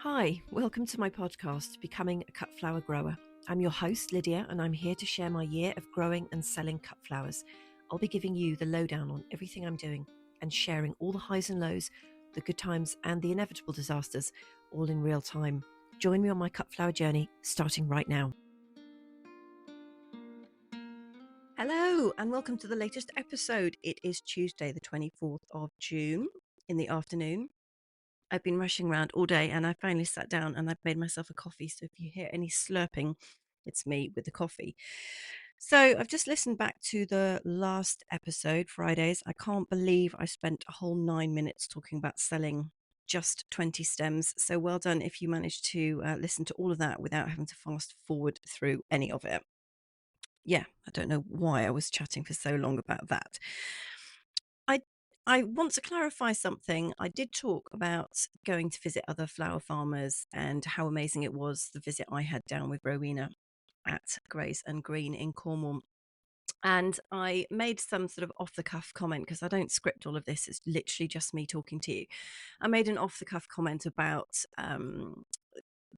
Hi, welcome to my podcast, Becoming a Cut Flower Grower. I'm your host, Lydia, and I'm here to share my year of growing and selling cut flowers. I'll be giving you the lowdown on everything I'm doing and sharing all the highs and lows, the good times and the inevitable disasters, all in real time. Join me on my cut flower journey, starting right now. Hello, and welcome to the latest episode. It is Tuesday, the 24th of June in the afternoon. I've been rushing around all day and I finally sat down and I've made myself a coffee. So if you hear any slurping, it's me with the coffee. So I've just listened back to the last episode, Fridays. I can't believe I spent a whole 9 minutes talking about selling just 20 stems. So well done if you managed to listen to all of that without having to fast forward through any of it. Yeah, I don't know why I was chatting for so long about that. I want to clarify something. I did talk about going to visit other flower farmers and how amazing it was, the visit I had down with Rowena at Grace and Green in Cornwall. And I made some sort of off the cuff comment because I don't script all of this. It's literally just me talking to you. I made an off the cuff comment about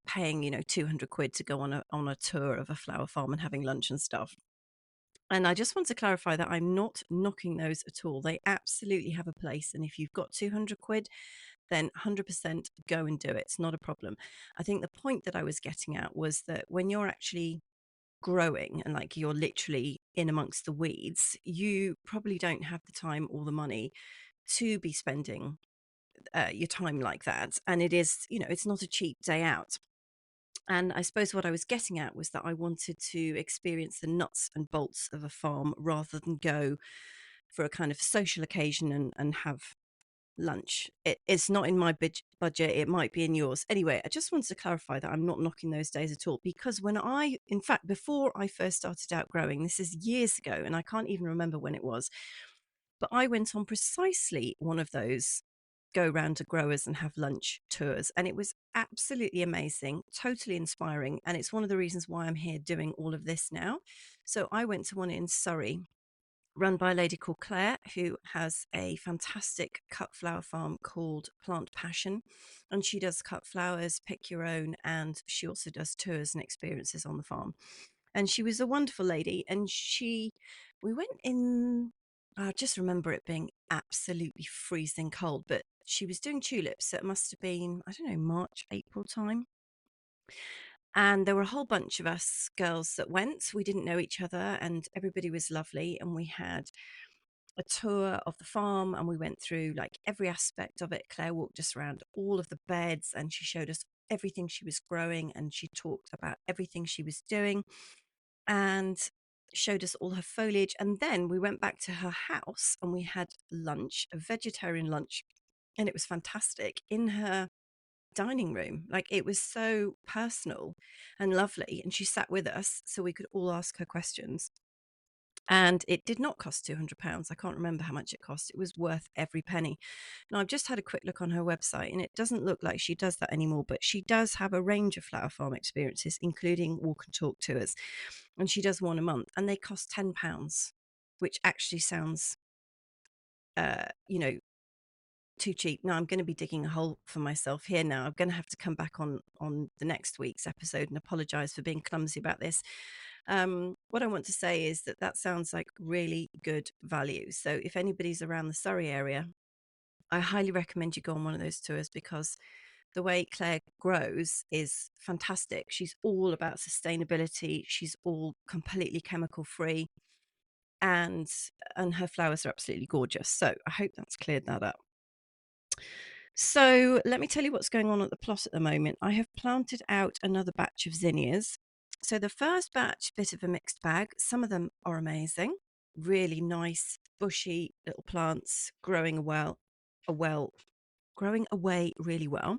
paying, 200 quid to go on a tour of a flower farm and having lunch and stuff. And I just want to clarify that I'm not knocking those at all. They absolutely have a place. And if you've got 200 quid, then 100% go and do it. It's not a problem. I think the point that I was getting at was that when you're actually growing and like you're literally in amongst the weeds, you probably don't have the time or the money to be spending your time like that. And it is, it's not a cheap day out. And I suppose what I was getting at was that I wanted to experience the nuts and bolts of a farm rather than go for a kind of social occasion and have lunch. It's not in my budget. It might be in yours. Anyway, I just wanted to clarify that I'm not knocking those days at all because in fact, before I first started out growing, this is years ago, and I can't even remember when it was, but I went on precisely one of those go round to growers and have lunch tours. And it was absolutely amazing, totally inspiring. And it's one of the reasons why I'm here doing all of this now. So I went to one in Surrey, run by a lady called Claire, who has a fantastic cut flower farm called Plant Passion. And she does cut flowers, pick your own, and she also does tours and experiences on the farm. And she was a wonderful lady. And we went in, I just remember it being absolutely freezing cold, but she was doing tulips. So it must have been, I don't know, March, April time. And there were a whole bunch of us girls that went. We didn't know each other, and everybody was lovely. And we had a tour of the farm and we went through like every aspect of it. Claire walked us around all of the beds and she showed us everything she was growing and she talked about everything she was doing and showed us all her foliage. And then we went back to her house and we had lunch, a vegetarian lunch, and it was fantastic in her dining room. Like it was so personal and lovely. And she sat with us so we could all ask her questions. And it did not cost £200. I can't remember how much it cost. It was worth every penny. Now, I've just had a quick look on her website and it doesn't look like she does that anymore, but she does have a range of flower farm experiences, including walk and talk tours. And she does one a month and they cost £10, which actually sounds, uh, you know, too cheap. No, I'm going to be digging a hole for myself here now. I'm going to have to come back on the next week's episode and apologize for being clumsy about this. What I want to say is that sounds like really good value. So if anybody's around the Surrey area, I highly recommend you go on one of those tours because the way Claire grows is fantastic. She's all about sustainability. She's all completely chemical free and her flowers are absolutely gorgeous. So I hope that's cleared that up. So let me tell you what's going on at the plot at the moment. I have planted out another batch of zinnias. So the first batch, bit of a mixed bag. Some of them are amazing, really nice, bushy little plants growing away really well.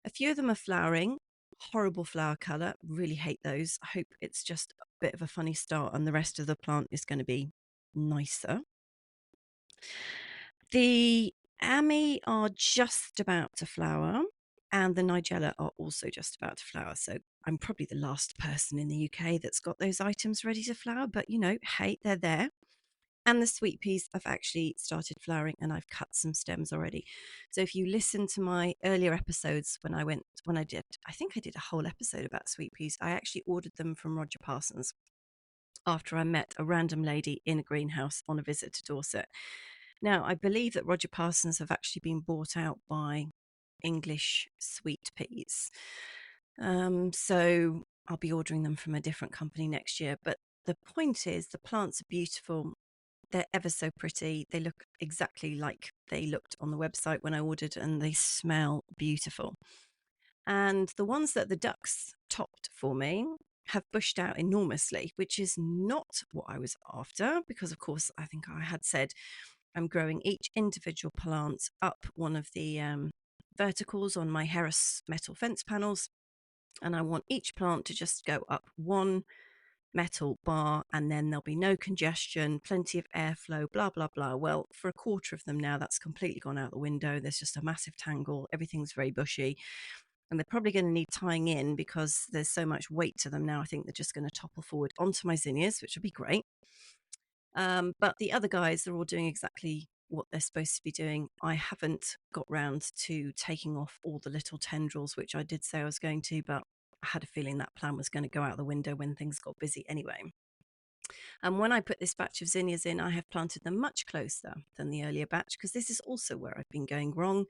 A few of them are flowering, horrible flower color. Really hate those. I hope it's just a bit of a funny start and the rest of the plant is going to be nicer. The Ammi are just about to flower, and the Nigella are also just about to flower. So I'm probably the last person in the UK that's got those items ready to flower, but hey, they're there. And the sweet peas have actually started flowering, and I've cut some stems already. So if you listen to my earlier episodes I think I did a whole episode about sweet peas. I actually ordered them from Roger Parsons after I met a random lady in a greenhouse on a visit to Dorset. Now, I believe that Roger Parsons have actually been bought out by English sweet peas. So I'll be ordering them from a different company next year. But the point is, the plants are beautiful. They're ever so pretty. They look exactly like they looked on the website when I ordered, and they smell beautiful. And the ones that the ducks topped for me have bushed out enormously, which is not what I was after, because, of course, I think I had said I'm growing each individual plant up one of the verticals on my Harris metal fence panels. And I want each plant to just go up one metal bar, and then there'll be no congestion, plenty of airflow, blah, blah, blah. Well, for a quarter of them now, that's completely gone out the window. There's just a massive tangle. Everything's very bushy. And they're probably going to need tying in because there's so much weight to them now. I think they're just going to topple forward onto my zinnias, which would be great. But the other guys are all doing exactly what they're supposed to be doing. I haven't got round to taking off all the little tendrils, which I did say I was going to, but I had a feeling that plan was going to go out the window when things got busy anyway. And when I put this batch of zinnias in, I have planted them much closer than the earlier batch, because this is also where I've been going wrong,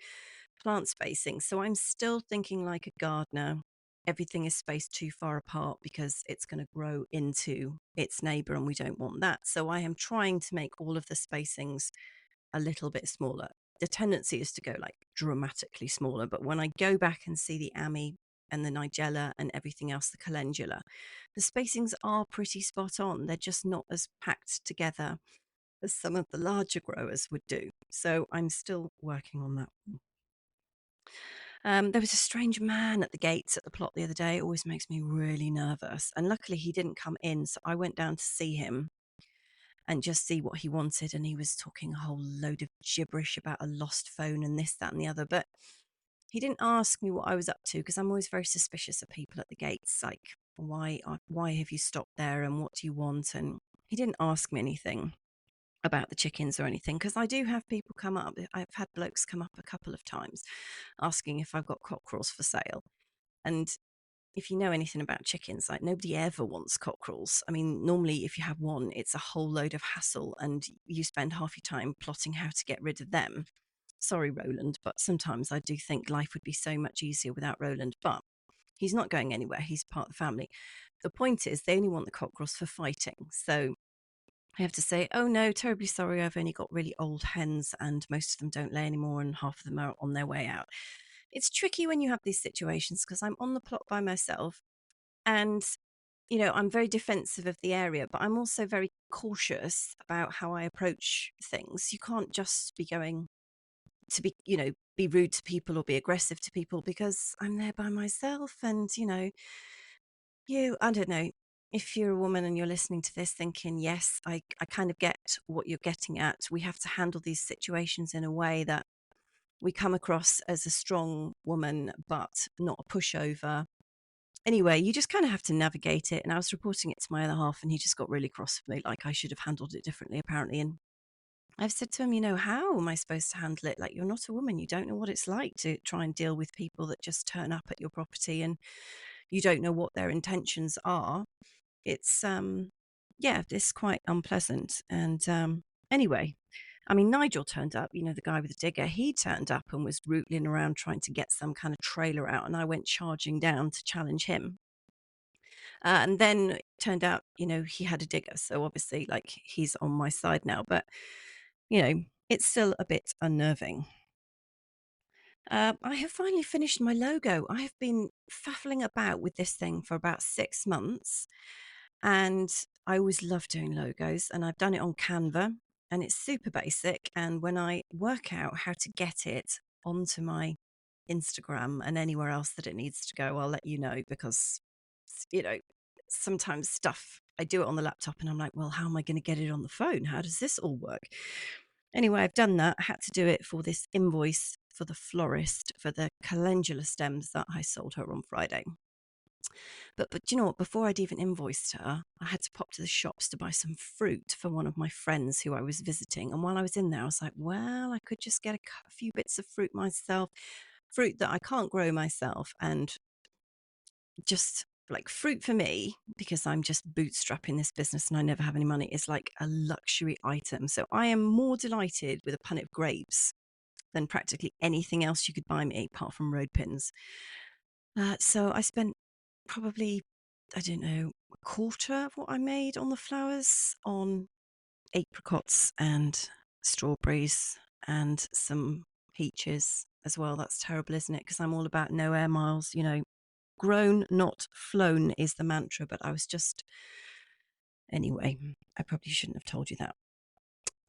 plant spacing. So I'm still thinking like a gardener. Everything is spaced too far apart because it's going to grow into its neighbor, and we don't want that. So I am trying to make all of the spacings a little bit smaller. The tendency is to go like dramatically smaller, but when I go back and see the Ammi and the Nigella and everything else, the calendula, the spacings are pretty spot on. They're just not as packed together as some of the larger growers would do. So I'm still working on that. There was a strange man at the gates at the plot the other day. It always makes me really nervous. And luckily, he didn't come in. So I went down to see him and just see what he wanted. And he was talking a whole load of gibberish about a lost phone and this, that, and the other. But he didn't ask me what I was up to, because I'm always very suspicious of people at the gates. Like, why have you stopped there, and what do you want? And he didn't ask me anything about the chickens or anything, because I do have people come up. I've had blokes come up a couple of times asking if I've got cockerels for sale. And if you know anything about chickens, like, nobody ever wants cockerels. I mean, normally if you have one, it's a whole load of hassle, and you spend half your time plotting how to get rid of them. Sorry, Roland, but sometimes I do think life would be so much easier without Roland. But he's not going anywhere. He's part of the family. The point is, they only want the cockerels for fighting. So I have to say, oh no, terribly sorry, I've only got really old hens, and most of them don't lay anymore, and half of them are on their way out. It's tricky when you have these situations, because I'm on the plot by myself, and I'm very defensive of the area, but I'm also very cautious about how I approach things. You can't just be going to be rude to people or be aggressive to people, because I'm there by myself. And I don't know, if you're a woman and you're listening to this thinking, yes, I kind of get what you're getting at. We have to handle these situations in a way that we come across as a strong woman, but not a pushover. Anyway, you just kind of have to navigate it. And I was reporting it to my other half, and he just got really cross with me, like I should have handled it differently, apparently. And I've said to him, how am I supposed to handle it? Like, you're not a woman. You don't know what it's like to try and deal with people that just turn up at your property, and you don't know what their intentions are. It's, yeah, it's quite unpleasant. And anyway, I mean, Nigel turned up, the guy with the digger. He turned up and was rootling around trying to get some kind of trailer out, and I went charging down to challenge him. And then it turned out, he had a digger. So obviously, like, he's on my side now. But, it's still a bit unnerving. I have finally finished my logo. I have been faffling about with this thing for about 6 months, and I always love doing logos, and I've done it on Canva, and it's super basic. And when I work out how to get it onto my Instagram and anywhere else that it needs to go, I'll let you know, because, you know, sometimes stuff I do it on the laptop and I'm like, well, how am I going to get it on the phone? How does this all work? Anyway, I've done that. I had to do it for this invoice for the florist for the calendula stems that I sold her on Friday. But do you know what? Before I'd even invoiced her, I had to pop to the shops to buy some fruit for one of my friends who I was visiting. And while I was in there, I was like, well, I could just get a few bits of fruit myself, fruit that I can't grow myself. And just like fruit for me, because I'm just bootstrapping this business and I never have any money, is like a luxury item. So I am more delighted with a punnet of grapes than practically anything else you could buy me apart from road pins. So I spent probably, I don't know, a quarter of what I made on the flowers on apricots and strawberries and some peaches as well. That's terrible, isn't it? Because I'm all about no air miles, grown, not flown is the mantra. But I was just, anyway, I probably shouldn't have told you that.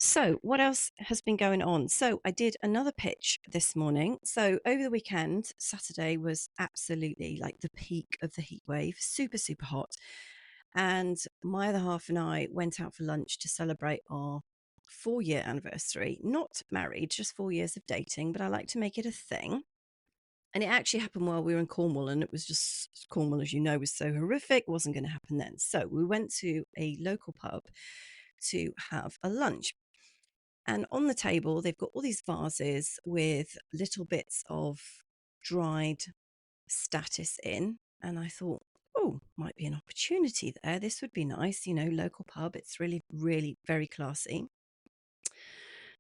So, what else has been going on? So, I did another pitch this morning. So, over the weekend, Saturday was absolutely like the peak of the heat wave, super, super hot. And my other half and I went out for lunch to celebrate our 4-year anniversary. Not married, just 4 years of dating, but I like to make it a thing. And it actually happened while we were in Cornwall, and it was just Cornwall, as you know, was so horrific, wasn't going to happen then. So, we went to a local pub to have a lunch. And on the table, they've got all these vases with little bits of dried statice in. And I thought, oh, might be an opportunity there. This would be nice, local pub. It's really, really very classy.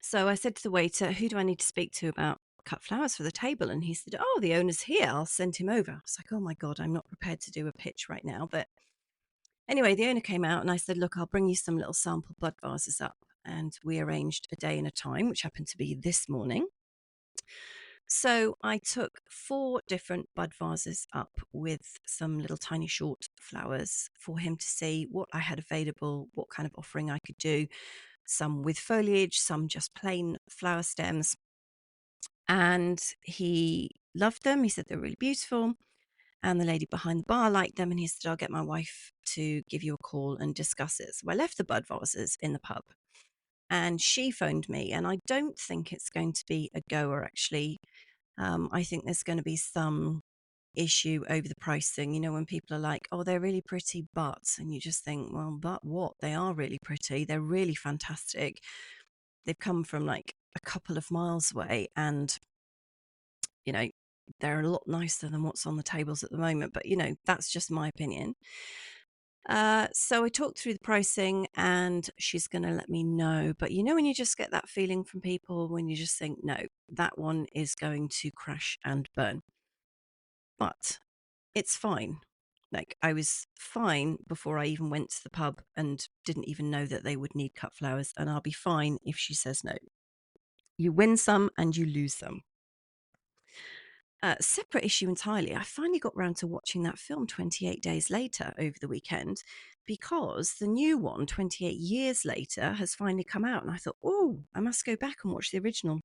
So I said to the waiter, who do I need to speak to about cut flowers for the table? And he said, oh, the owner's here. I'll send him over. I was like, oh my God, I'm not prepared to do a pitch right now. But anyway, the owner came out and I said, look, I'll bring you some little sample bud vases up. And we arranged a day and a time, which happened to be this morning. So I took 4 different bud vases up with some little tiny short flowers for him to see what I had available, what kind of offering I could do. Some with foliage, some just plain flower stems. And he loved them. He said they were really beautiful. And the lady behind the bar liked them. And he said, I'll get my wife to give you a call and discuss it. So I left the bud vases in the pub. And she phoned me, and I don't think it's going to be a goer, actually. I think there's going to be some issue over the pricing. When people are like, oh, they're really pretty, but, and you just think, well, but what? They are really pretty. They're really fantastic. They've come from like a couple of miles away, and, they're a lot nicer than what's on the tables at the moment. But, that's just my opinion. So I talked through the pricing and she's going to let me know. But when you just get that feeling from people when you just think, no, that one is going to crash and burn. But it's fine. Like I was fine before I even went to the pub and didn't even know that they would need cut flowers. And I'll be fine if she says no. You win some and you lose some. Separate issue entirely. I finally got round to watching that film 28 Days Later over the weekend because the new one, 28 years later, has finally come out. And I thought, oh, I must go back and watch the original.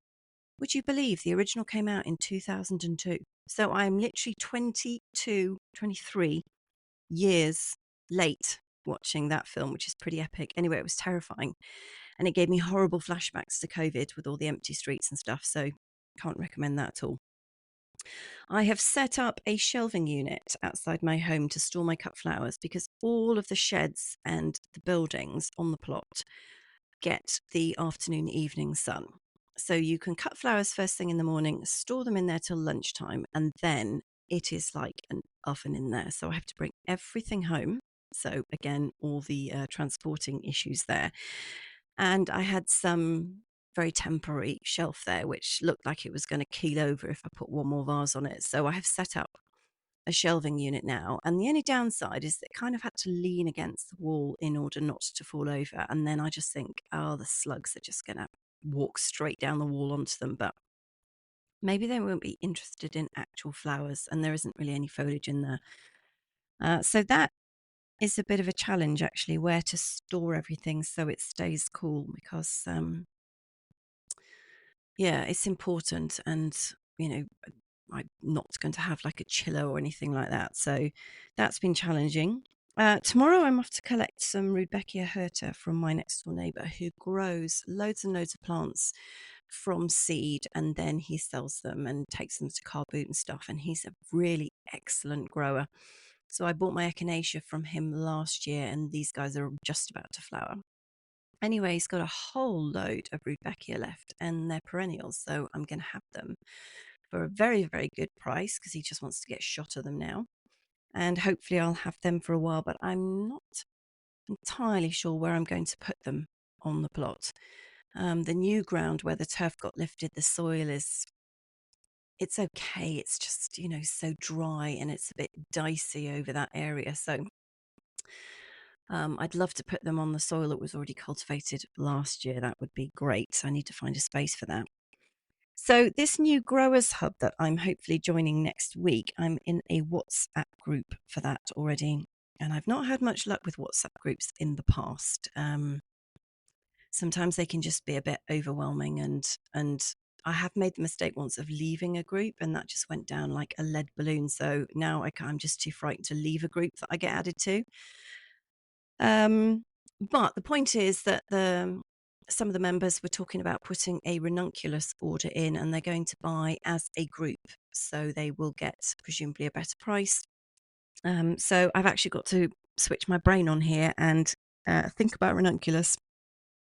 Would you believe the original came out in 2002? So I'm literally 22, 23 years late watching that film, which is pretty epic. Anyway, it was terrifying. And it gave me horrible flashbacks to COVID with all the empty streets and stuff. So can't recommend that at all. I have set up a shelving unit outside my home to store my cut flowers because all of the sheds and the buildings on the plot get the afternoon, evening sun. So you can cut flowers first thing in the morning, store them in there till lunchtime, and then it is like an oven in there. So I have to bring everything home. So again, all the transporting issues there. And I had some very temporary shelf there, which looked like it was going to keel over if I put one more vase on it. So I have set up a shelving unit now. And the only downside is that it kind of had to lean against the wall in order not to fall over. And then I just think, oh, the slugs are just going to walk straight down the wall onto them. But maybe they won't be interested in actual flowers, and there isn't really any foliage in there. So that is a bit of a challenge, actually, where to store everything so it stays cool because yeah, it's important. And, I'm not going to have like a chiller or anything like that. So that's been challenging. Tomorrow, I'm off to collect some rudbeckia hirta from my next door neighbour who grows loads and loads of plants from seed, and then he sells them and takes them to car boot and stuff. And he's a really excellent grower. So I bought my echinacea from him last year, and these guys are just about to flower. Anyway, he's got a whole load of rudbeckia left, and they're perennials, so I'm going to have them for a very, very good price because he just wants to get shot of them now. And hopefully I'll have them for a while, but I'm not entirely sure where I'm going to put them on the plot. The new ground where the turf got lifted, the soil it's okay. It's just, so dry and it's a bit dicey over that area. So I'd love to put them on the soil that was already cultivated last year. That would be great. I need to find a space for that. So this new growers hub that I'm hopefully joining next week, I'm in a WhatsApp group for that already. And I've not had much luck with WhatsApp groups in the past. Sometimes they can just be a bit overwhelming, and I have made the mistake once of leaving a group, and that just went down like a lead balloon. So now I'm just too frightened to leave a group that I get added to. But the point is that some of the members were talking about putting a ranunculus order in, and they're going to buy as a group, so they will get presumably a better price. So I've actually got to switch my brain on here and think about ranunculus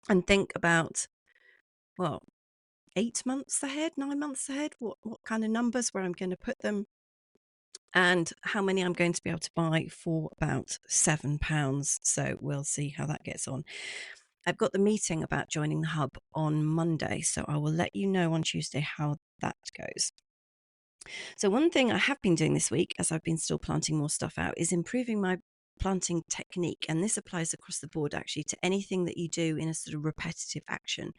and think about, well, 8 months ahead, 9 months ahead, what kind of numbers, where I'm going to put them, and how many I'm going to be able to buy for about £7. So we'll see how that gets on. I've got the meeting about joining the hub on Monday, so I will let you know on Tuesday how that goes. So one thing I have been doing this week, as I've been still planting more stuff out, is improving my planting technique. And this applies across the board, actually, to anything that you do in a sort of repetitive action.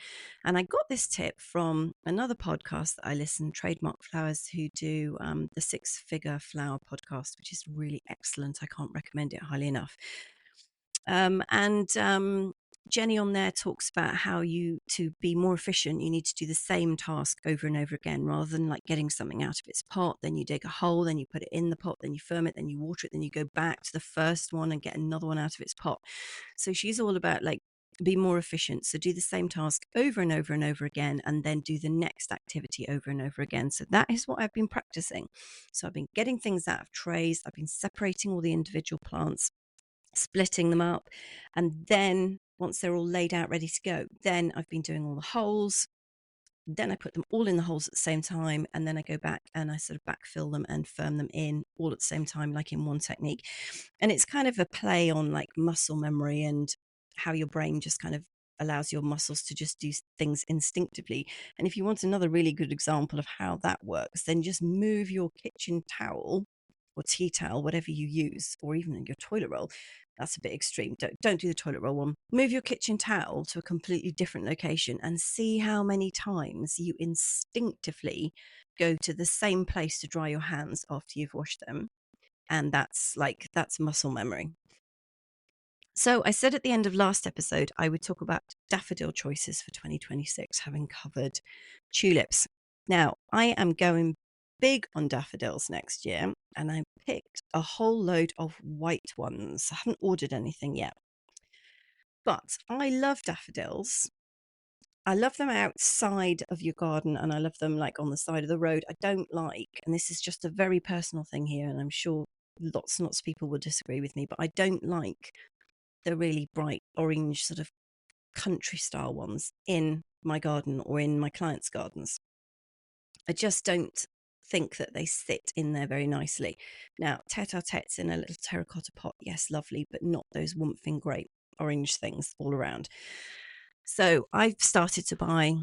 And I got this tip from another podcast that I listen, Trademark Flowers, who do the Six Figure Flower podcast, which is really excellent. I can't recommend it highly enough. And Jenny on there talks about how to be more efficient, you need to do the same task over and over again, rather than like getting something out of its pot, then you dig a hole, then you put it in the pot, then you firm it, then you water it, then you go back to the first one and get another one out of its pot. So she's all about like, be more efficient. So do the same task over and over and over again, and then do the next activity over and over again. So that is what I've been practicing. So I've been getting things out of trays. I've been separating all the individual plants, splitting them up, and then once they're all laid out ready to go, then I've been doing all the holes. Then I put them all in the holes at the same time, and then I go back and I sort of backfill them and firm them in all at the same time, like in one technique. And it's kind of a play on like muscle memory and how your brain just kind of allows your muscles to just do things instinctively. And if you want another really good example of how that works, then just move your kitchen towel or tea towel, whatever you use, or even your toilet roll. That's a bit extreme. Don't do the toilet roll one. Move your kitchen towel to a completely different location and see how many times you instinctively go to the same place to dry your hands after you've washed them. And that's muscle memory. So I said at the end of last episode, I would talk about daffodil choices for 2026, having covered tulips. Now, I am going big on daffodils next year, and I picked a whole load of white ones. I haven't ordered anything yet, but I love daffodils. I love them outside of your garden, and I love them like on the side of the road. I don't like, and this is just a very personal thing here, and I'm sure lots and lots of people will disagree with me, but I don't like the really bright orange sort of country style ones in my garden or in my clients' gardens. I just don't think that they sit in there very nicely. Now, tete-a-tetes in a little terracotta pot, yes, lovely, but not those whomping great orange things all around. So I've started to buy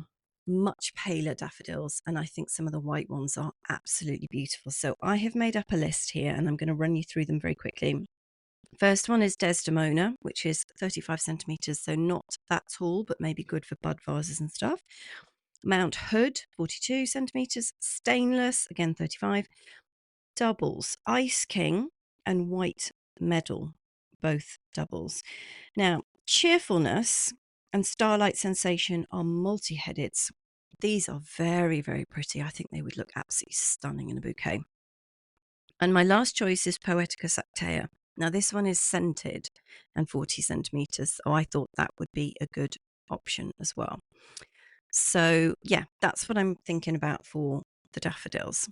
much paler daffodils, and I think some of the white ones are absolutely beautiful. So I have made up a list here, and I'm going to run you through them very quickly. First one is Desdemona, which is 35 centimeters, so not that tall, but maybe good for bud vases and stuff. Mount Hood, 42 centimeters, stainless, again 35. Doubles, Ice King and White Medal, both doubles. Now, Cheerfulness and Starlight Sensation are multi-headeds. These are very, very pretty. I think they would look absolutely stunning in a bouquet. And my last choice is Poetica Sactea. Now, this one is scented and 40 centimeters, so I thought that would be a good option as well. So, yeah, that's what I'm thinking about for the daffodils.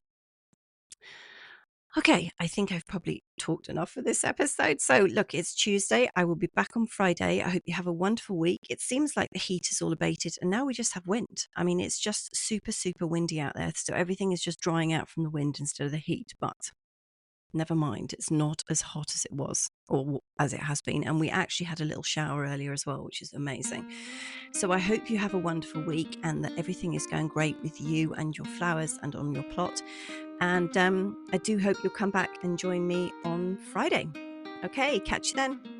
Okay, I think I've probably talked enough for this episode. So, look, it's Tuesday. I will be back on Friday. I hope you have a wonderful week. It seems like the heat is all abated and now we just have wind. I mean, it's just super, super windy out there. So, everything is just drying out from the wind instead of the heat. But never mind, it's not as hot as it was or as it has been. And we actually had a little shower earlier as well, which is amazing. So I hope you have a wonderful week and that everything is going great with you and your flowers and on your plot. And I do hope you'll come back and join me on Friday. Okay, catch you then.